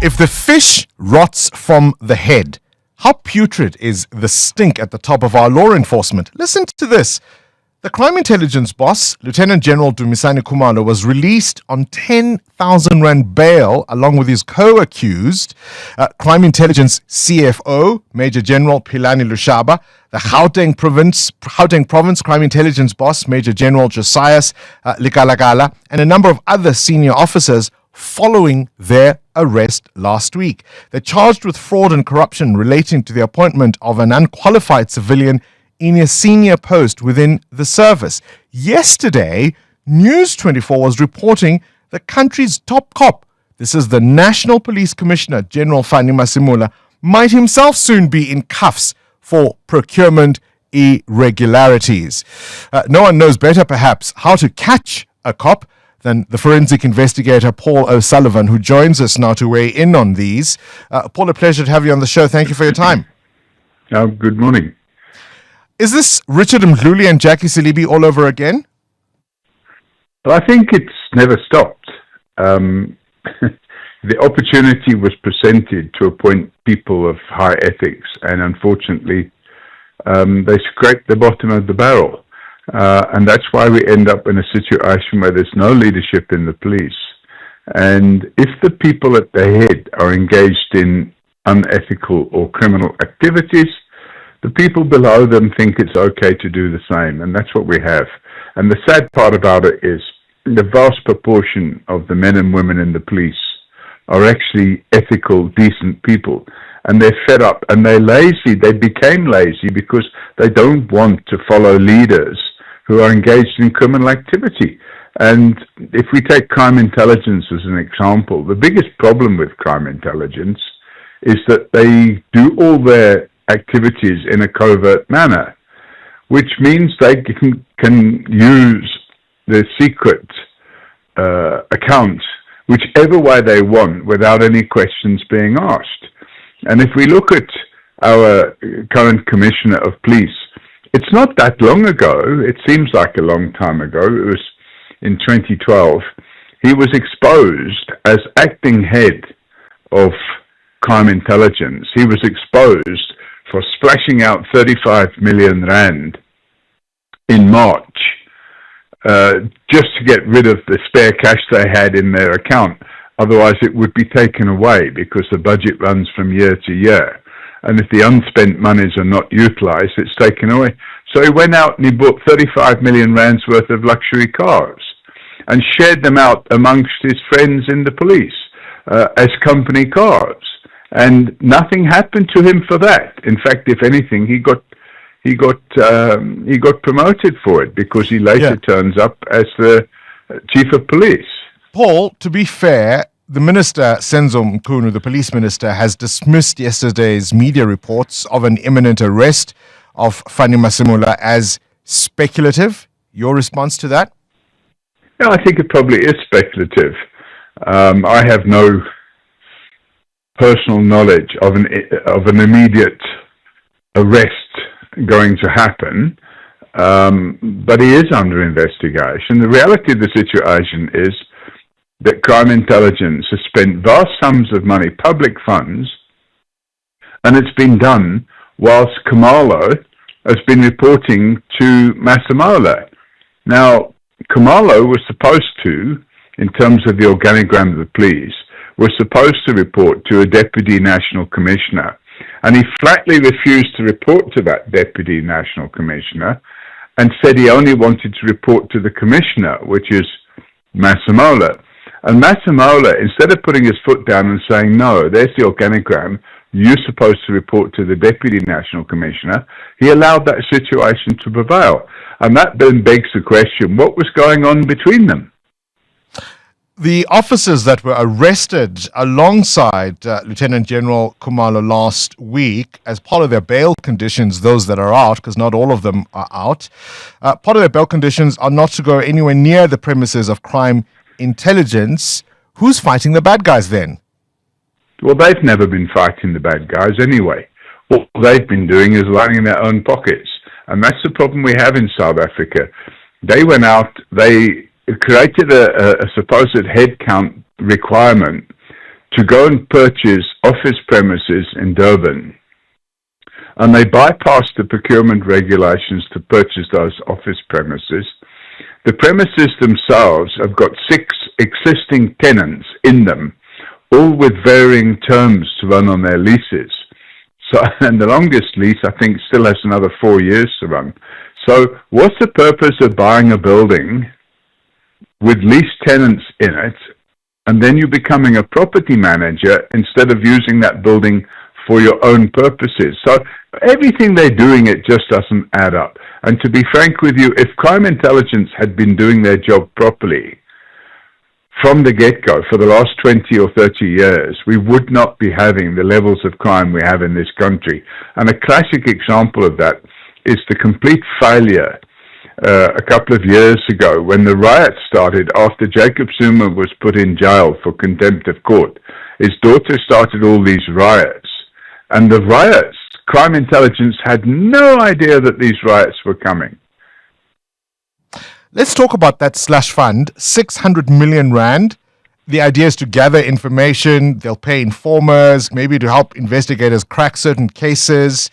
If the fish rots from the head, how putrid is the stink at the top of our law enforcement? Listen to this. The crime intelligence boss, Lieutenant General Dumisani Khumalo, was released on 10,000 rand bail along with his co-accused, crime intelligence CFO, Major General Philani Lushaba, the Gauteng Province crime intelligence boss, Major General Josias Likalakala, and a number of other senior officers following their arrest last week. They're charged with fraud and corruption relating to the appointment of an unqualified civilian in a senior post within the service. Yesterday, News 24 was reporting the country's top cop, this is the National Police Commissioner, General Fani Masimula, might himself soon be in cuffs for procurement irregularities. No one knows better, perhaps, how to catch a cop than the forensic investigator Paul O'Sullivan, who joins us now to weigh in on these. Paul, a pleasure to have you on the show. Thank you for your time. Good morning. Is this Richard Mdluli and Jackie Salibi all over again? Well, I think it's never stopped. The opportunity was presented to appoint people of high ethics, and unfortunately, they scraped the bottom of the barrel. And that's why we end up in a situation where there's no leadership in the police. And if the people at the head are engaged in unethical or criminal activities, the people below them think it's okay to do the same. And that's what we have. And the sad part about it is the vast proportion of the men and women in the police are actually ethical, decent people. And they're fed up and they're lazy. They became lazy because they don't want to follow leaders who are engaged in criminal activity. And if we take crime intelligence as an example, the biggest problem with crime intelligence is that they do all their activities in a covert manner, which means they can use the secret accounts whichever way they want without any questions being asked. And if we look at our current Commissioner of Police, it's not that long ago, it seems like a long time ago, it was in 2012, he was exposed as acting head of crime intelligence. He was exposed for splashing out 35 million rand in March just to get rid of the spare cash they had in their account. Otherwise it would be taken away because the budget runs from year to year. And if the unspent monies are not utilized, it's taken away. So he went out and he bought 35 million rands worth of luxury cars and shared them out amongst his friends in the police as company cars. And nothing happened to him for that. In fact, if anything, he got promoted for it because he later turns up as the chief of police. Paul, to be fair, the Minister, Senzo Mkhunu, the police minister, has dismissed yesterday's media reports of an imminent arrest of Fani Masimula as speculative. Your response to that? Yeah, I think it probably is speculative. I have no personal knowledge of an immediate arrest going to happen, but he is under investigation. The reality of the situation is that crime intelligence has spent vast sums of money, public funds, and it's been done whilst Khumalo has been reporting to Masemola. Now, Khumalo was supposed to, in terms of the organogram of the police, was supposed to report to a Deputy National Commissioner, and he flatly refused to report to that Deputy National Commissioner and said he only wanted to report to the Commissioner, which is Masemola. And Masemola, instead of putting his foot down and saying, no, there's the organogram, you're supposed to report to the Deputy National Commissioner, he allowed that situation to prevail. And that then begs the question, what was going on between them? The officers that were arrested alongside Lieutenant General Khumalo last week as part of their bail conditions, those that are out, because not all of them are out, part of their bail conditions are not to go anywhere near the premises of crime intelligence. Who's fighting the bad guys then? Well, they've never been fighting the bad guys anyway. All they've been doing is lining their own pockets. And that's the problem we have in South Africa. They went out, they created a supposed head count requirement to go and purchase office premises in Durban. And they bypassed the procurement regulations to purchase those office premises. The premises themselves have got 6 existing tenants in them, all with varying terms to run on their leases. So, and the longest lease, I think, still has another 4 years to run. So what's the purpose of buying a building with leased tenants in it, and then you becoming a property manager instead of using that building for your own purposes? So everything they're doing, it just doesn't add up. And to be frank with you, if crime intelligence had been doing their job properly from the get-go for the last 20 or 30 years, we would not be having the levels of crime we have in this country. And a classic example of that is the complete failure a couple of years ago when the riot started after Jacob Zuma was put in jail for contempt of court. His daughter started all these riots. And the riots, crime intelligence had no idea that these riots were coming. Let's talk about that slush fund, 600 million rand. The idea is to gather information. They'll pay informers, maybe to help investigators crack certain cases.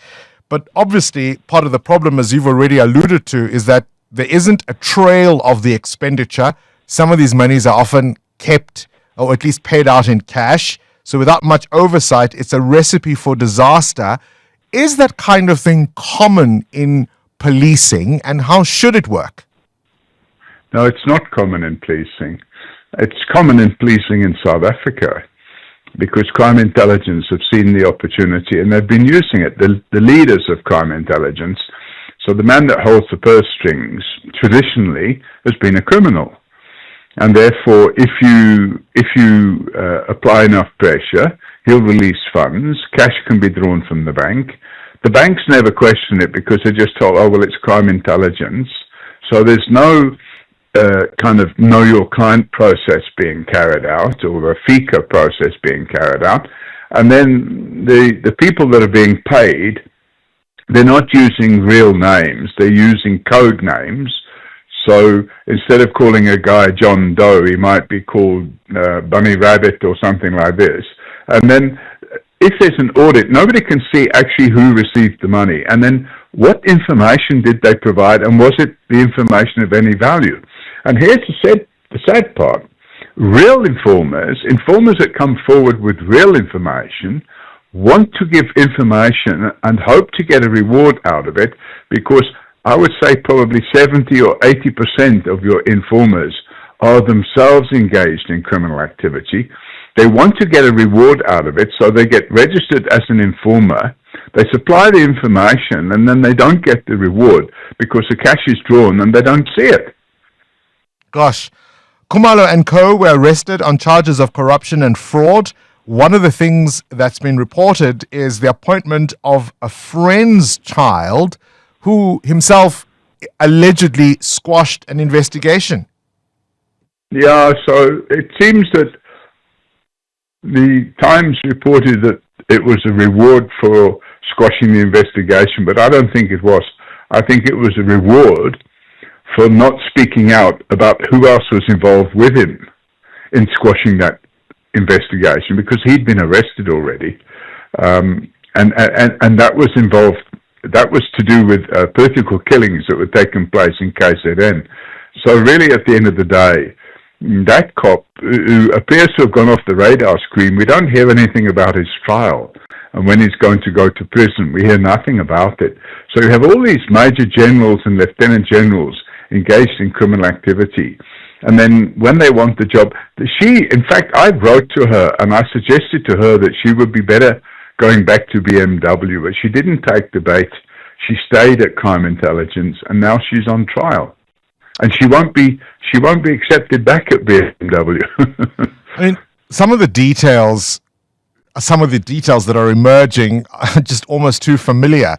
But obviously, part of the problem, as you've already alluded to, is that there isn't a trail of the expenditure. Some of these monies are often kept or at least paid out in cash. So without much oversight, it's a recipe for disaster. Is that kind of thing common in policing, and how should it work? No, it's not common in policing. It's common in policing in South Africa because crime intelligence have seen the opportunity and they've been using it. The leaders of crime intelligence, so the man that holds the purse strings traditionally has been a criminal. And therefore, if you apply enough pressure, he'll release funds. Cash can be drawn from the bank. The banks never question it because they're just told, oh, well, it's crime intelligence. So there's no kind of know your client process being carried out or a FICA process being carried out. And then the people that are being paid, they're not using real names. They're using code names. So instead of calling a guy John Doe, he might be called Bunny Rabbit or something like this. And then if there's an audit, nobody can see actually who received the money. And then what information did they provide, and was it the information of any value? And here's the sad part. Real informers that come forward with real information, want to give information and hope to get a reward out of it, because I would say probably 70 or 80% of your informers are themselves engaged in criminal activity. They want to get a reward out of it, so they get registered as an informer. They supply the information, and then they don't get the reward because the cash is drawn and they don't see it. Gosh, Khumalo and co. were arrested on charges of corruption and fraud. One of the things that's been reported is the appointment of a friend's child who himself allegedly squashed an investigation. Yeah, so it seems that the Times reported that it was a reward for squashing the investigation, but I don't think it was. I think it was a reward for not speaking out about who else was involved with him in squashing that investigation, because he'd been arrested already. And that was involved, that was to do with political killings that were taking place in KZN. So really at the end of the day, that cop who appears to have gone off the radar screen, we don't hear anything about his trial. And when he's going to go to prison, we hear nothing about it. So you have all these major generals and lieutenant generals engaged in criminal activity. And then when they want the job, in fact, I wrote to her and I suggested to her that she would be better going back to BMW, but she didn't take the bait. She stayed at Crime Intelligence, and now she's on trial. And she won't be accepted back at BMW. I mean, some of the details that are emerging are just almost too familiar.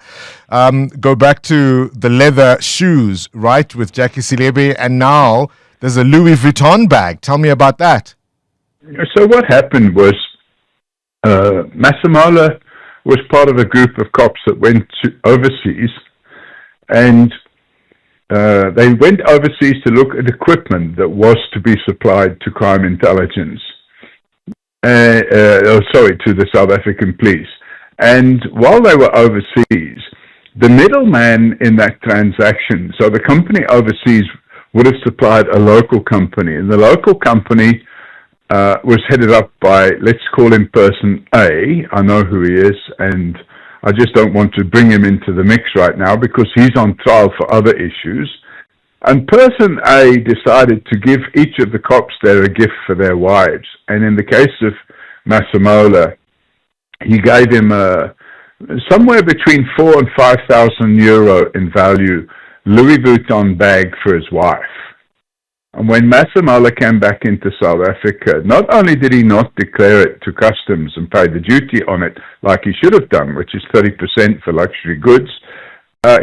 Go back to the leather shoes, right, with Jackie Silebe, and now there's a Louis Vuitton bag. Tell me about that. So what happened was Masemola was part of a group of cops that went overseas, and they went overseas to look at equipment that was to be supplied to Crime Intelligence. to the South African police. And while they were overseas, the middleman in that transaction, so the company overseas would have supplied a local company, and the local company was headed up by, let's call him person A. I know who he is, and I just don't want to bring him into the mix right now because he's on trial for other issues. And person A decided to give each of the cops there a gift for their wives. And in the case of Masemola, he gave him somewhere between 4,000 and 5,000 euro in value Louis Vuitton bag for his wife. And when Masemola came back into South Africa, not only did he not declare it to customs and pay the duty on it like he should have done, which is 30% for luxury goods,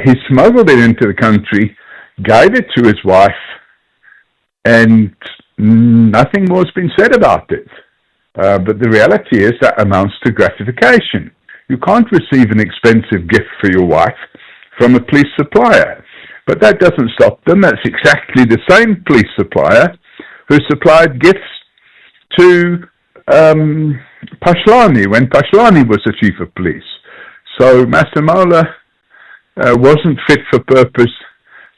he smuggled it into the country, gave it to his wife, and nothing more has been said about it. But the reality is that amounts to gratification. You can't receive an expensive gift for your wife from a police supplier. But that doesn't stop them. That's exactly the same police supplier who supplied gifts to Pashlani when Pashlani was the chief of police. So Masemola wasn't fit for purpose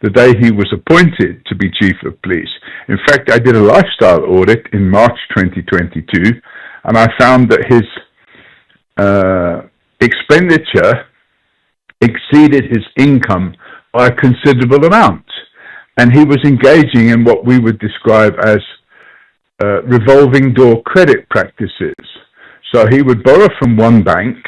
the day he was appointed to be chief of police. In fact, I did a lifestyle audit in March 2022, and I found that his expenditure exceeded his income by a considerable amount. And he was engaging in what we would describe as revolving door credit practices. So he would borrow from one bank.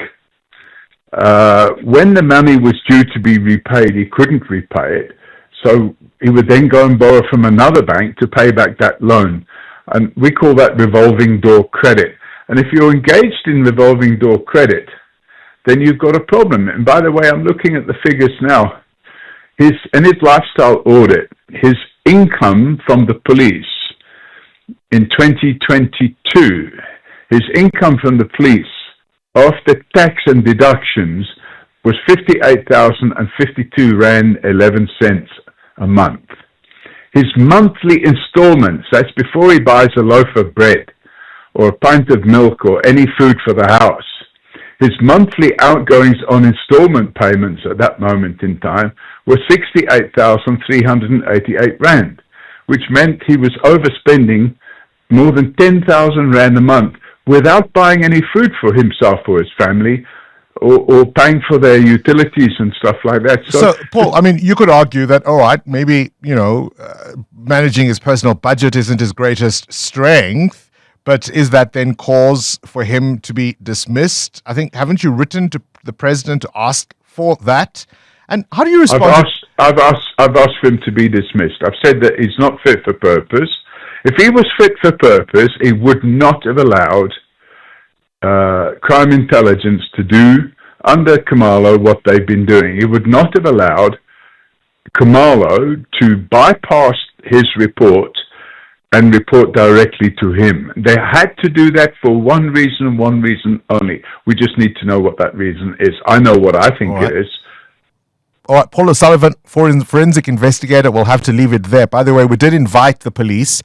When the money was due to be repaid, he couldn't repay it. So he would then go and borrow from another bank to pay back that loan. And we call that revolving door credit. And if you're engaged in revolving door credit, then you've got a problem. And by the way, I'm looking at the figures now. In his lifestyle audit, his income from the police in 2022, his income from the police after tax and deductions was 58,052 Rand 11 cents a month. His monthly installments, that's before he buys a loaf of bread or a pint of milk or any food for the house, his monthly outgoings on installment payments at that moment in time were 68,388 Rand, which meant he was overspending more than 10,000 Rand a month without buying any food for himself or his family or paying for their utilities and stuff like that. So, Paul, I mean, you could argue that, all right, maybe, managing his personal budget isn't his greatest strength, but is that then cause for him to be dismissed? I think, haven't you written to the president to ask for that? And how do you respond? I've asked for him to be dismissed. I've said that he's not fit for purpose. If he was fit for purpose, he would not have allowed Crime Intelligence to do under Khumalo what they've been doing. He would not have allowed Khumalo to bypass his report and report directly to him. They had to do that for one reason and one reason only. We just need to know what that reason is. I know what I think it is. All right, Paul O'Sullivan, forensic investigator. We'll have to leave it there. By the way, we did invite the police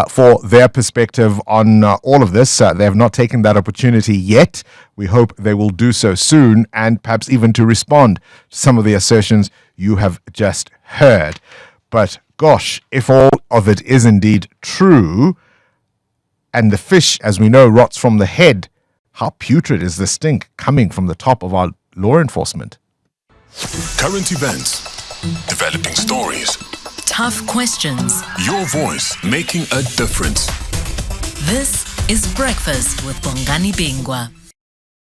for their perspective on all of this. They have not taken that opportunity yet. We hope they will do so soon, and perhaps even to respond to some of the assertions you have just heard. But gosh, if all of it is indeed true, and the fish, as we know, rots from the head, how putrid is the stink coming from the top of our law enforcement? Current events, developing stories, tough questions, your voice making a difference. This is Breakfast with Bongani Bingwa.